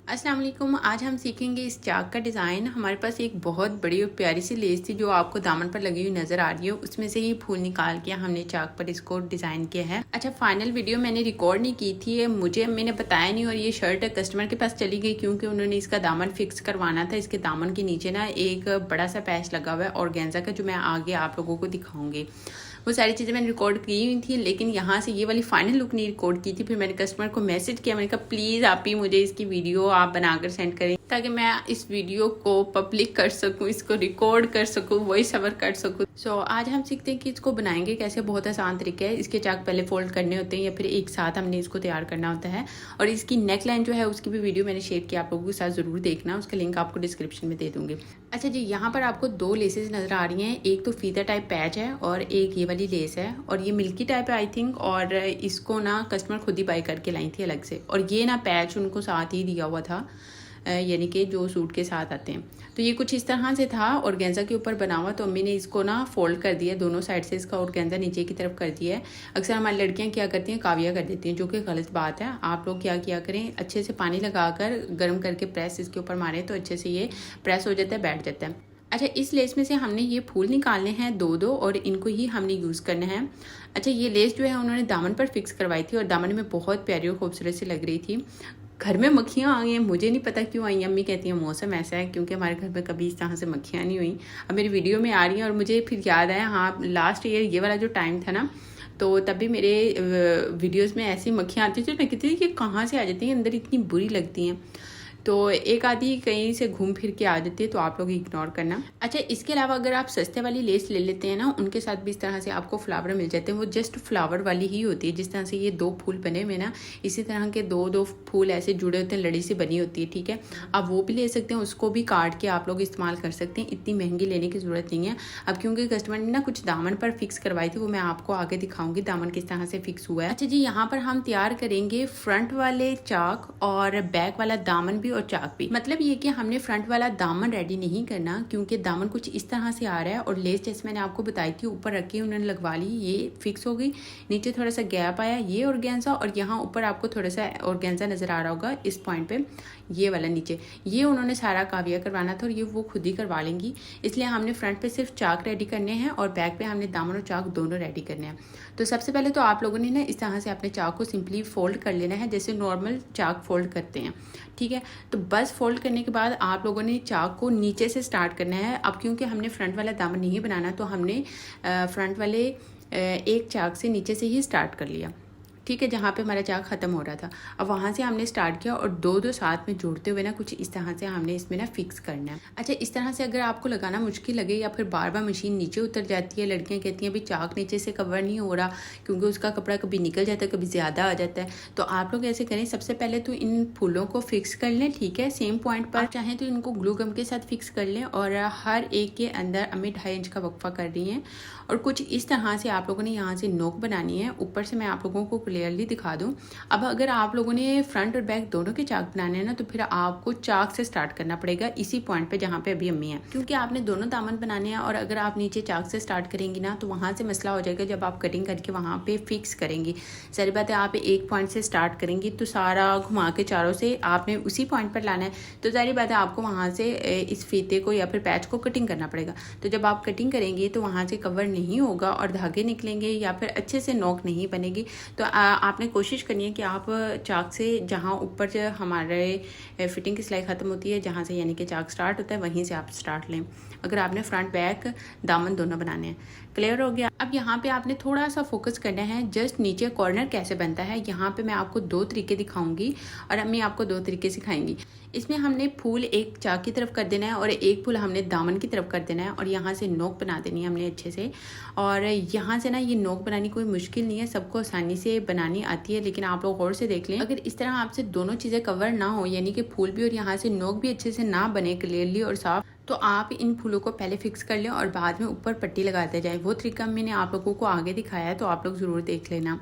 अस्सलाम वालेकुम। आज हम सीखेंगे इस चाक का डिज़ाइन। हमारे पास एक बहुत बड़ी और प्यारी सी लेस थी जो आपको दामन पर लगी हुई नज़र आ रही है। उसमें से ही फूल निकाल के हमने चाक पर इसको डिज़ाइन किया है। अच्छा, फाइनल वीडियो मैंने रिकॉर्ड नहीं की थी, मैंने बताया नहीं, और ये शर्ट कस्टमर के पास चली गई क्योंकि उन्होंने इसका दामन फिक्स करवाना था। इसके दामन के नीचे ना एक बड़ा सा पैच लगा हुआ है ऑर्गेन्जा का, जो मैं आगे आप लोगों को दिखाऊंगी। वो सारी चीज़ें मैंने रिकॉर्ड की हुई थी, लेकिन यहाँ से ये वाली फाइनल लुक नहीं रिकॉर्ड की थी। फिर मैंने कस्टमर को मैसेज किया, मैंने कहा प्लीज़ आप ही मुझे इसकी वीडियो आप बनाकर सेंड करें ताकि मैं इस वीडियो को पब्लिक कर सकूं, इसको रिकॉर्ड कर सकूं, वॉइस ओवर कर सकूं। सो आज हम सीखते हैं कि इसको बनाएंगे कैसे। बहुत आसान तरीका है। इसके चाक पहले फोल्ड करने होते हैं या फिर एक साथ हमने इसको तैयार करना होता है। और इसकी नेक लाइन जो है उसकी भी वीडियो मैंने शेयर किया, आप लोगों के साथ ज़रूर देखना, उसका लिंक आपको डिस्क्रिप्शन में दे दूंगी। अच्छा जी, यहाँ पर आपको दो लेसेस नज़र आ रही हैं। एक तो फीता टाइप पैच है और एक ये वाली लेस है, और ये मिल्की टाइप है आई थिंक। और इसको ना कस्टमर खुद ही बाई करके लाई थी अलग से, और ये ना पैच उनको साथ ही दिया हुआ था, यानी कि जो सूट के साथ आते हैं। तो ये कुछ इस तरह से था ऑर्गेन्जा के ऊपर बना हुआ। तो अम्मी ने इसको ना फोल्ड कर दिया, दोनों साइड से इसका ऑर्गेन्जा नीचे की तरफ कर दिया है। अक्सर हमारी लड़कियां क्या करती हैं, काविया कर देती हैं, जो कि गलत बात है। आप लोग क्या किया करें, अच्छे से पानी लगाकर गर्म करके प्रेस इसके ऊपर मारें तो अच्छे से ये प्रेस हो जाता है, बैठ जाता है। अच्छा, इस लेस में से हमने ये फूल निकालने हैं दो और इनको ही हमने यूज़ करना है। अच्छा, ये लेस जो है उन्होंने दामन पर फिक्स करवाई थी और दामन में बहुत प्यारी और खूबसूरत सी लग रही थी। घर में मक्खियाँ आ गई हैं, मुझे नहीं पता क्यों आई। अम्मी कहती हैं मौसम ऐसा है, क्योंकि हमारे घर में कभी इस तरह से मक्खियाँ नहीं हुई। अब मेरी वीडियो में आ रही हैं और मुझे फिर याद आया, हाँ लास्ट ईयर ये वाला जो टाइम था ना, तो तब भी मेरे वीडियोस में ऐसी मक्खियाँ आती थी। मैं कहती थी कि कहाँ से आ जाती हैं अंदर, इतनी बुरी लगती हैं। तो एक आधी कहीं से घूम फिर के आ जाती है, तो आप लोग इग्नोर करना। अच्छा, इसके अलावा अगर आप सस्ते वाली लेस ले लेते हैं ना, उनके साथ भी इस तरह से आपको फ्लावर मिल जाते हैं। वो जस्ट फ्लावर वाली ही होती है, जिस तरह से ये दो फूल बने हुए ना, इसी तरह के दो फूल ऐसे जुड़े होते हैं, लड़ी से बनी होती है। ठीक है, आप वो भी ले सकते हैं, उसको भी काट के आप लोग इस्तेमाल कर सकते हैं। इतनी महंगी लेने की ज़रूरत नहीं है। अब क्योंकि कस्टमर ने ना कुछ दामन पर फिक्स करवाई थी, वो मैं आपको आगे दिखाऊंगी दामन किस तरह से फिक्स हुआ है। अच्छा जी, यहाँ पर हम तैयार करेंगे फ्रंट वाले चाक और बैक वाला दामन भी और चाक भी। मतलब ये कि हमने फ्रंट वाला दामन रेडी नहीं करना, क्योंकि दामन कुछ इस तरह से आ रहा है और लेस जैसे मैंने आपको बताई थी ऊपर रखी उन्होंने लगवा ली, ये फिक्स हो गई। नीचे थोड़ा सा गैप आया, ये ऑर्गेन्जा, और यहाँ ऊपर आपको थोड़ा सा ऑर्गेन्जा नजर आ रहा होगा इस पॉइंट पे, ये वाला नीचे, ये उन्होंने सारा काविया करवाना था और ये वो खुद ही करवा लेंगी। इसलिए हमने फ्रंट पे सिर्फ चाक रेडी करने हैं और बैक पे हमने दामन और चाक दोनों रेडी करने हैं। तो सबसे पहले तो आप लोगों ने ना इस तरह से अपने चाक को सिंपली फोल्ड कर लेना है, जैसे नॉर्मल चाक फोल्ड करते हैं। ठीक है, तो बस फोल्ड करने के बाद आप लोगों ने चाक को नीचे से स्टार्ट करना है। अब क्योंकि हमने फ्रंट वाला दामन नहीं बनाना, तो हमने फ्रंट वाले एक चाक से नीचे से ही स्टार्ट कर लिया। ठीक है, जहाँ पे हमारा चाक ख़त्म हो रहा था, अब वहाँ से हमने स्टार्ट किया और दो साथ में जोड़ते हुए ना कुछ इस तरह से हमने इसमें ना फिक्स करना है। अच्छा, इस तरह से अगर आपको लगाना मुश्किल लगे या फिर बार बार मशीन नीचे उतर जाती है, लड़कियाँ कहती हैं अभी चाक नीचे से कवर नहीं हो रहा क्योंकि उसका कपड़ा कभी निकल जाता है, कभी ज़्यादा आ जाता है, तो आप लोग ऐसे करें, सबसे पहले तो इन फूलों को फिक्स कर लें। ठीक है, सेम पॉइंट पर, चाहें तो इनको ग्लू गम के साथ फिक्स कर लें। और हर एक के अंदर अम्मी 2.5 इंच का वक्फा कर रही हैं और कुछ इस तरह से आप लोगों ने यहाँ से नोक बनानी है। ऊपर से मैं आप लोगों को क्लियरली दिखा दूँ। अब अगर आप लोगों ने फ्रंट और बैक दोनों के चाक बनाने हैं ना, तो फिर आपको चाक से स्टार्ट करना पड़ेगा इसी पॉइंट पे जहाँ पे अभी अम्मी है, क्योंकि आपने दोनों दामन बनाने हैं। और अगर आप नीचे चाक से स्टार्ट करेंगी ना, तो वहाँ से मसला हो जाएगा जब आप कटिंग करके वहाँ पे फिक्स करेंगी। सारी बात है, आप एक पॉइंट से स्टार्ट करेंगी तो सारा घुमा के चारों से आपने उसी पॉइंट पर लाना है, तो सारी बात है आपको वहाँ से इस फीते को या फिर पैच को कटिंग करना पड़ेगा। तो जब आप कटिंग करेंगी तो वहाँ से कवर नहीं होगा और धागे निकलेंगे या फिर अच्छे से नोक नहीं बनेगी। तो आपने कोशिश करनी है कि आप चाक से जहाँ ऊपर जो हमारे फिटिंग की सिलाई ख़त्म होती है, जहाँ से यानी कि चाक स्टार्ट होता है, वहीं से आप स्टार्ट लें, अगर आपने फ्रंट बैक दामन दोनों बनाने हैं। क्लियर हो गया। अब यहाँ पे आपने थोड़ा सा फोकस करना है, जस्ट नीचे कॉर्नर कैसे बनता है। यहाँ पे मैं आपको दो तरीके दिखाऊंगी और अम्मी आपको दो तरीके सिखाएंगी। इसमें हमने फूल एक चाक की तरफ कर देना है और एक फूल हमने दामन की तरफ कर देना है और यहाँ से नोक बना देनी है हमने अच्छे से। और यहाँ से ना ये नोक बनानी कोई मुश्किल नहीं है, सबको आसानी से बनानी आती है, लेकिन आप लोग गौर से देख लें, अगर इस तरह आपसे दोनों चीज़ें कवर ना हो, यानी कि फूल भी और यहाँ से नोक भी अच्छे से ना बने क्लियरली और साफ, तो आप इन फूलों को पहले फिक्स कर लें और बाद में ऊपर पट्टी लगाते जाएं। वो तरीका मैंने आप लोगों को आगे दिखाया है, तो आप लोग ज़रूर देख लेना।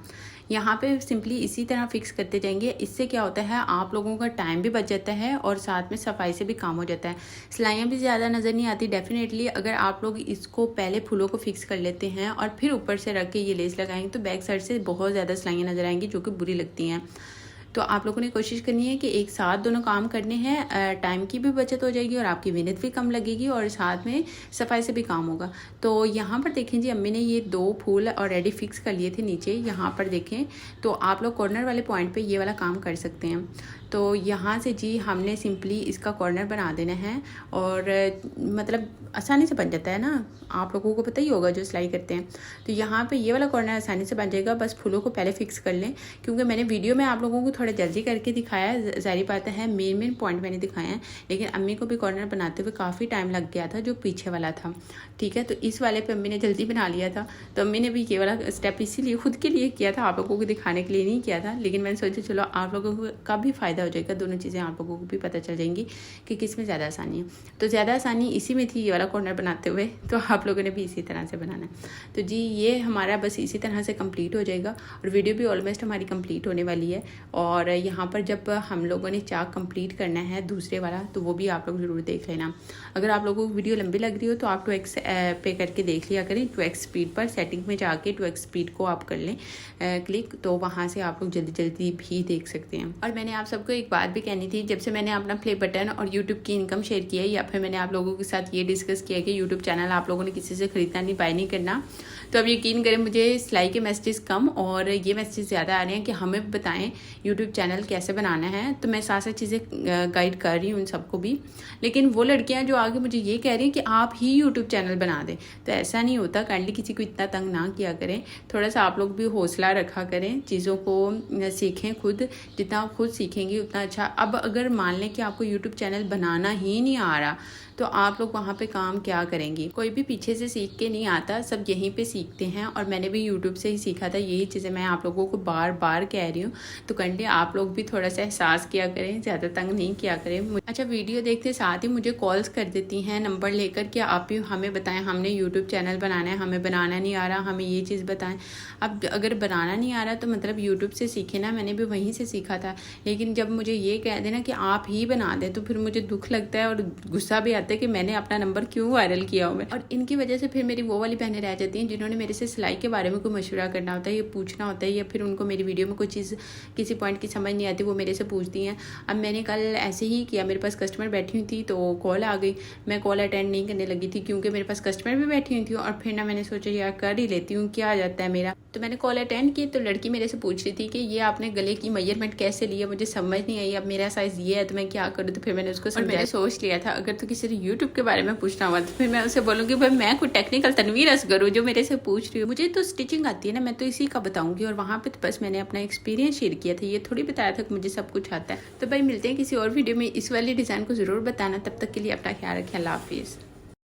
यहाँ पे सिंपली इसी तरह फिक्स करते जाएंगे। इससे क्या होता है, आप लोगों का टाइम भी बच जाता है और साथ में सफाई से भी काम हो जाता है, सिलाइयाँ भी ज़्यादा नज़र नहीं आती। डेफिनेटली अगर आप लोग इसको पहले फूलों को फिक्स कर लेते हैं और फिर ऊपर से रख के ये लेस लगाएंगे, तो बैक साइड से बहुत ज़्यादा सिलाइयाँ नज़र आएंगी जो कि बुरी लगती हैं। तो आप लोगों ने कोशिश करनी है कि एक साथ दोनों काम करने हैं, टाइम की भी बचत हो जाएगी और आपकी मेहनत भी कम लगेगी और साथ में सफाई से भी काम होगा। तो यहाँ पर देखें जी, अम्मी ने ये 2 फूल ऑलरेडी फिक्स कर लिए थे नीचे। यहाँ पर देखें तो आप लोग कॉर्नर वाले पॉइंट पे ये वाला काम कर सकते हैं। तो यहाँ से जी हमने सिंपली इसका कॉर्नर बना देना है और मतलब आसानी से बन जाता है ना, आप लोगों को पता ही होगा जो सिलाई करते हैं। तो यहाँ पे ये वाला कॉर्नर आसानी से बन जाएगा, बस फूलों को पहले फिक्स कर लें, क्योंकि मैंने वीडियो में आप लोगों को थोड़ा जल्दी करके दिखाया है, ज़ाहिर बात है मेन पॉइंट मैंने दिखाया है, लेकिन अम्मी को भी कॉर्नर बनाते हुए काफ़ी टाइम लग गया था जो पीछे वाला था। ठीक है, तो इस वाले पे अम्मी ने जल्दी बना लिया था, तो अम्मी ने भी ये वाला स्टेप इसीलिए खुद के लिए किया था, आप लोगों को दिखाने के लिए नहीं किया था। लेकिन मैंने सोचा चलो आप लोगों का भी फ़ायदा हो जाएगा, दोनों चीज़ें आप लोगों को भी पता चल जाएंगी कि किस में ज़्यादा आसानी है। तो ज़्यादा आसानी इसी में थी ये वाला कॉर्नर बनाते हुए, तो आप लोगों ने भी इसी तरह से बनाना है। तो जी ये हमारा बस इसी तरह से कंप्लीट हो जाएगा और वीडियो भी ऑलमोस्ट हमारी कंप्लीट होने वाली है। और यहाँ पर जब हम लोगों ने चाक कंप्लीट करना है दूसरे वाला, तो वो भी आप लोग ज़रूर देख लेना। अगर आप लोगों को वीडियो लंबी लग रही हो तो आप 2x पे करके देख लिया करें। 2x स्पीड पर सेटिंग में जाके 2x स्पीड को आप कर लें क्लिक, तो वहाँ से आप लोग जल्दी भी देख सकते हैं। और मैंने आप सबको एक बात भी कहनी थी, जब से मैंने अपना प्ले बटन और यूट्यूब की इनकम शेयर किया है, या फिर मैंने आप लोगों के साथ ये डिस्कस किया कि यूट्यूब चैनल आप लोगों ने किसी से खरीदना नहीं, बाय नहीं करना, तो अब यकीन करें मुझे सिलाई के मैसेजेस कम और ये मैसेजेस ज़्यादा आ रहे हैं कि हमें बताएं यूट्यूब चैनल कैसे बनाना है। तो मैं साथ साथ चीज़ें गाइड कर रही हूँ उन सबको भी, लेकिन वो लड़कियाँ जो आगे मुझे ये कह रही हैं कि आप ही यूट्यूब चैनल बना दें, तो ऐसा नहीं होता। काइंडली किसी को इतना तंग ना किया करें, थोड़ा सा आप लोग भी हौसला रखा करें, चीज़ों को सीखें खुद, जितना आप खुद सीखेंगे उतना अच्छा। अब अगर मान लें कि आपको यूट्यूब चैनल बनाना ही नहीं आ रहा, तो आप लोग वहाँ पे काम क्या करेंगी? कोई भी पीछे से सीख के नहीं आता, सब यहीं पे सीखते हैं और मैंने भी यूट्यूब से ही सीखा था। यही चीज़ें मैं आप लोगों को बार बार कह रही हूँ, तो काइंडली आप लोग भी थोड़ा सा एहसास किया करें, ज़्यादा तंग नहीं किया करें। अच्छा, वीडियो देखते साथ ही मुझे कॉल्स कर देती हैं नंबर लेकर कि आप भी हमें बताएं, हमने यूट्यूब चैनल बनाना है, हमें बनाना नहीं आ रहा, हमें ये चीज़ बताएं। अब अगर बनाना नहीं आ रहा तो मतलब यूट्यूब से सीखे ना, मैंने भी वहीं से सीखा था। लेकिन जब मुझे ये कह देना कि आप ही बना दें, तो फिर मुझे दुख लगता है और गुस्सा भी आता है कि मैंने अपना नंबर क्यों वायरल किया हो। और इनकी वजह से फिर मेरी वो वाली बहनें रह जाती हैं जिन्होंने मेरे से सिलाई के बारे में कोई मशवरा करना होता है, ये पूछना होता है, या फिर उनको मेरी वीडियो में कोई चीज़ किसी पॉइंट की समझ नहीं आती, वो मेरे से पूछती हैं। अब मैंने कल ऐसे ही किया, मेरे पास कस्टमर बैठी हुई थी तो कॉल आ गई, मैं कॉल अटेंड नहीं करने लगी थी क्योंकि मेरे पास कस्टमर भी बैठी हुई थी। और फिर ना मैंने सोचा यार कर ही लेती हूँ, क्या आ जाता है मेरा। तो मैंने कॉल अटेंड की तो लड़की मेरे से पूछ रही थी कि ये आपने गले की मेजरमेंट कैसे लिया, मुझे समझ नहीं आई, अब मेरा साइज़ ये है तो मैं क्या करूँ। तो फिर मैंने उसको समझाया, मैंने सोच लिया था अगर तो किसी ने यूट्यूब के बारे में पूछना हुआ तो फिर मैं उसे बोलूँगी भाई मैं कोई टेक्निकल तनवीर असगर हूँ जो मेरे से पूछ रही हूँ, मुझे तो स्टिचिंग आती है ना, मैं तो इसी का बताऊँगी। और वहाँ पे तो बस मैंने अपना एक्सपीरियंस शेयर किया था, ये थोड़ी बताया था कि मुझे सब कुछ आता है। तो भाई मिलते हैं किसी और वीडियो में, इस वाली डिज़ाइन को ज़रूर बताना, तब तक के लिए अपना ख्याल रखें, अल्लाह हाफिज़।